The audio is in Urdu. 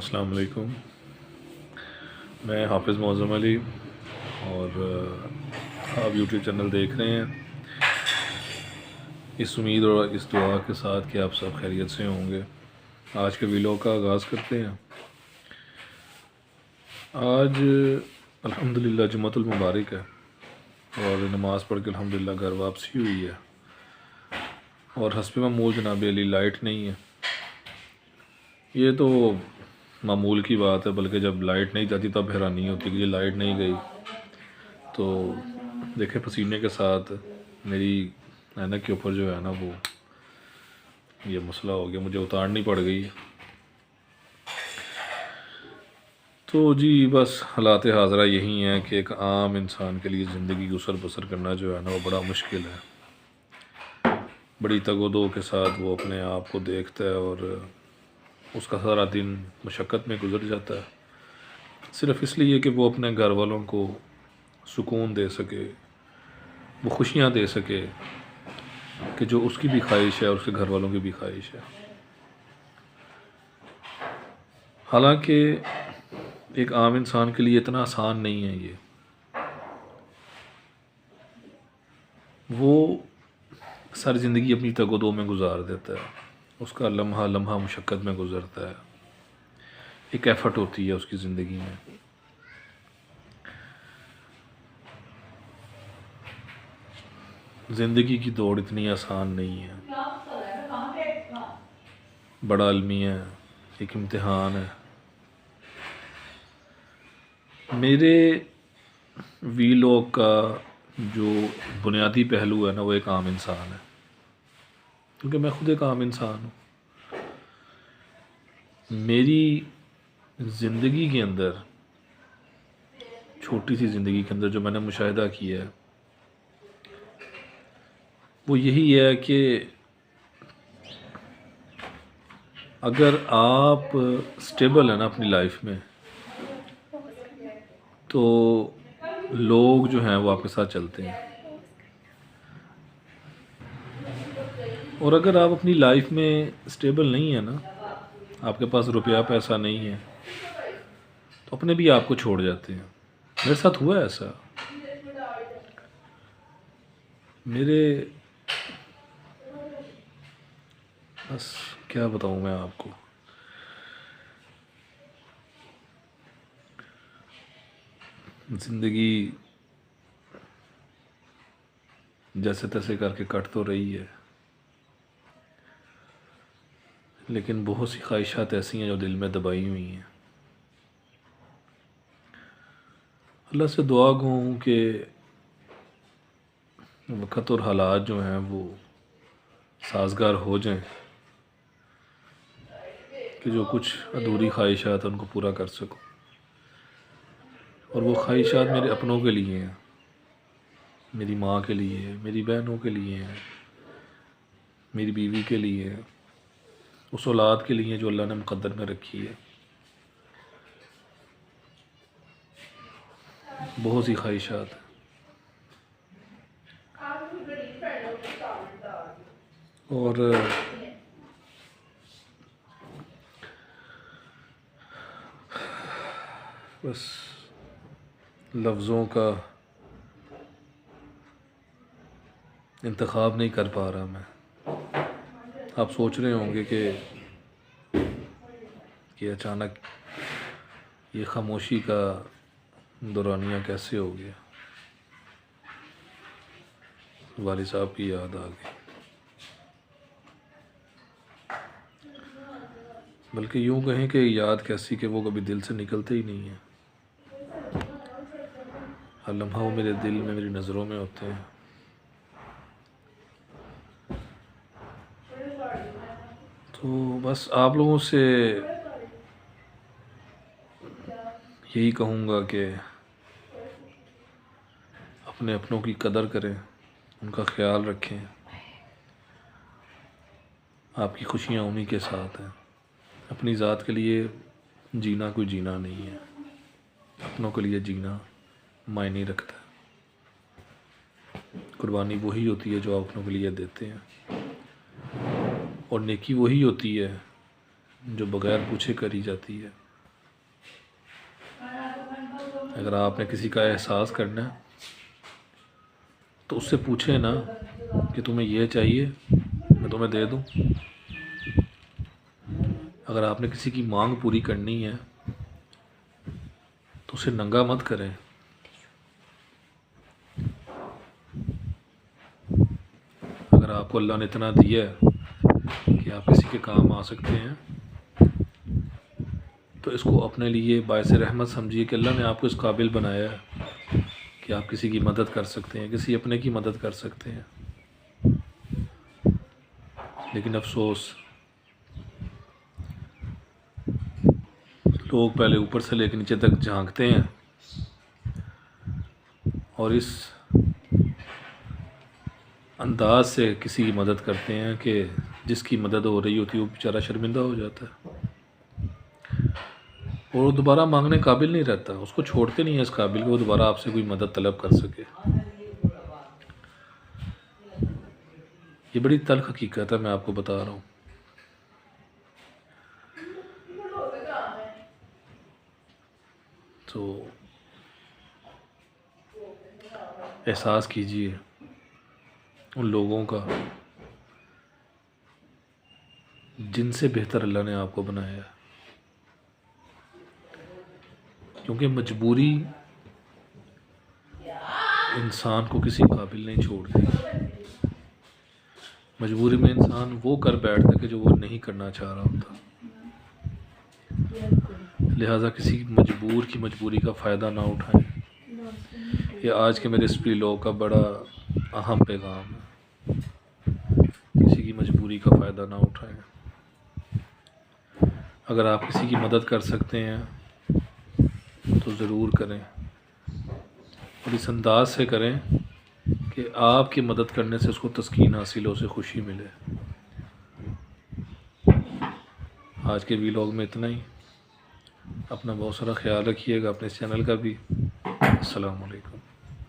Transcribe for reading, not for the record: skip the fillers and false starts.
السلام علیکم، میں حافظ معظم علی اور آپ یوٹیوب چینل دیکھ رہے ہیں اس امید اور اس دعا کے ساتھ کہ آپ سب خیریت سے ہوں گے۔ آج کے ویلوگ کا آغاز کرتے ہیں۔ آج الحمدللہ جمعۃ المبارک ہے اور نماز پڑھ کے الحمدللہ گھر واپسی ہوئی ہے، اور حسب معمول جناب علی لائٹ نہیں ہے۔ یہ تو معمول کی بات ہے، بلکہ جب لائٹ نہیں جاتی تب حیرانی ہوتی کہ یہ لائٹ نہیں گئی۔ تو دیکھیں پسینے کے ساتھ میری اینک کے اوپر جو ہے نا وہ یہ مسئلہ ہو گیا، مجھے اتارنی پڑ گئی۔ تو جی بس حالات حاضرہ یہی ہیں کہ ایک عام انسان کے لیے زندگی گزر بسر کرنا جو ہے نا وہ بڑا مشکل ہے۔ بڑی تگ و دو کے ساتھ وہ اپنے آپ کو دیکھتا ہے اور اس کا سارا دن مشقت میں گزر جاتا ہے، صرف اس لیے کہ وہ اپنے گھر والوں کو سکون دے سکے، وہ خوشیاں دے سکے کہ جو اس کی بھی خواہش ہے اور اس کے گھر والوں کی بھی خواہش ہے۔ حالانکہ ایک عام انسان کے لیے اتنا آسان نہیں ہے یہ۔ وہ ساری زندگی اپنی تگ و دو میں گزار دیتا ہے، اس کا لمحہ لمحہ مشقت میں گزرتا ہے، ایک ایفرٹ ہوتی ہے اس کی زندگی میں۔ زندگی کی دوڑ اتنی آسان نہیں ہے، بڑا المیہ ہے، ایک امتحان ہے۔ میرے ویلوگ کا جو بنیادی پہلو ہے نا وہ ایک عام انسان ہے، کیونکہ میں خود ایک عام انسان ہوں۔ میری زندگی کے اندر، چھوٹی سی زندگی کے اندر جو میں نے مشاہدہ کیا ہے وہ یہی ہے کہ اگر آپ سٹیبل ہیں نا اپنی لائف میں تو لوگ جو ہیں وہ آپ کے ساتھ چلتے ہیں، اور اگر آپ اپنی لائف میں سٹیبل نہیں ہیں نا، آپ کے پاس روپیہ پیسہ نہیں ہے تو اپنے بھی آپ کو چھوڑ جاتے ہیں۔ میرے ساتھ ہوا ہے ایسا۔ میرے بس کیا بتاؤں میں آپ کو، زندگی جیسے تیسے کر کے کٹ تو رہی ہے، لیکن بہت سی خواہشات ایسی ہیں جو دل میں دبائی ہوئی ہیں۔ اللہ سے دعا گو ہوں کہ وقت اور حالات جو ہیں وہ سازگار ہو جائیں کہ جو کچھ ادھوری خواہشات ہیں ان کو پورا کر سکوں، اور وہ خواہشات میرے اپنوں کے لیے ہیں، میری ماں کے لیے ہے، میری بہنوں کے لیے ہیں، میری بیوی کے لیے ہے، اس اولاد کے لیے جو اللہ نے مقدر میں رکھی ہے۔ بہت سی خواہشات ہیں، اور بس لفظوں کا انتخاب نہیں کر پا رہا میں۔ آپ سوچ رہے ہوں گے کہ اچانک یہ خاموشی کا دورانیہ کیسے ہو گیا، والد صاحب کی یاد آ گئی۔ بلکہ یوں کہیں کہ یاد کیسی کہ وہ کبھی دل سے نکلتے ہی نہیں ہیں، ہر لمحہ وہ میرے دل میں، میری نظروں میں ہوتے ہیں۔ تو بس آپ لوگوں سے یہی کہوں گا کہ اپنے اپنوں کی قدر کریں، ان کا خیال رکھیں۔ آپ کی خوشیاں انہی کے ساتھ ہیں۔ اپنی ذات کے لیے جینا کوئی جینا نہیں ہے، اپنوں کے لیے جینا معنی رکھتا ہے۔ قربانی وہی ہوتی ہے جو آپ اپنوں کے لیے دیتے ہیں، اور نیکی وہی ہوتی ہے جو بغیر پوچھے کری جاتی ہے۔ اگر آپ نے کسی کا احساس کرنا ہے تو اس سے پوچھیں نا کہ تمہیں یہ چاہیے، میں تمہیں دے دوں۔ اگر آپ نے کسی کی مانگ پوری کرنی ہے تو اسے ننگا مت کریں۔ اگر آپ کو اللہ نے اتنا دیا ہے کہ آپ کسی کے کام آ سکتے ہیں تو اس کو اپنے لیے باعث رحمت سمجھیے کہ اللہ نے آپ کو اس قابل بنایا ہے کہ آپ کسی کی مدد کر سکتے ہیں، کسی اپنے کی مدد کر سکتے ہیں۔ لیکن افسوس، لوگ پہلے اوپر سے لے کے نیچے تک جھانکتے ہیں اور اس انداز سے کسی کی مدد کرتے ہیں کہ جس کی مدد ہو رہی ہوتی ہے وہ بیچارہ شرمندہ ہو جاتا ہے اور وہ دوبارہ مانگنے قابل نہیں رہتا، اس کو چھوڑتے نہیں ہیں اس قابل کہ وہ دوبارہ آپ سے کوئی مدد طلب کر سکے۔ یہ بڑی تلخ حقیقت ہے، میں آپ کو بتا رہا ہوں۔ تو احساس کیجیے ان لوگوں کا جن سے بہتر اللہ نے آپ کو بنایا ہے، کیونکہ مجبوری انسان کو کسی قابل نہیں چھوڑتی۔ مجبوری میں انسان وہ کر بیٹھتا کہ جو وہ نہیں کرنا چاہ رہا ہوتا۔ لہٰذا کسی مجبور کی مجبوری کا فائدہ نہ اٹھائیں۔ یہ آج کے میرے اس لوگ کا بڑا اہم پیغام ہے، کسی کی مجبوری کا فائدہ نہ اٹھائیں۔ اگر آپ کسی کی مدد کر سکتے ہیں تو ضرور کریں، اور اس انداز سے کریں کہ آپ کی مدد کرنے سے اس کو تسکین حاصل ہو، اسے خوشی ملے۔ آج کے ویلاگ میں اتنا ہی۔ اپنا بہت سارا خیال رکھیے گا، اپنے اس چینل کا بھی۔ السلام علیکم۔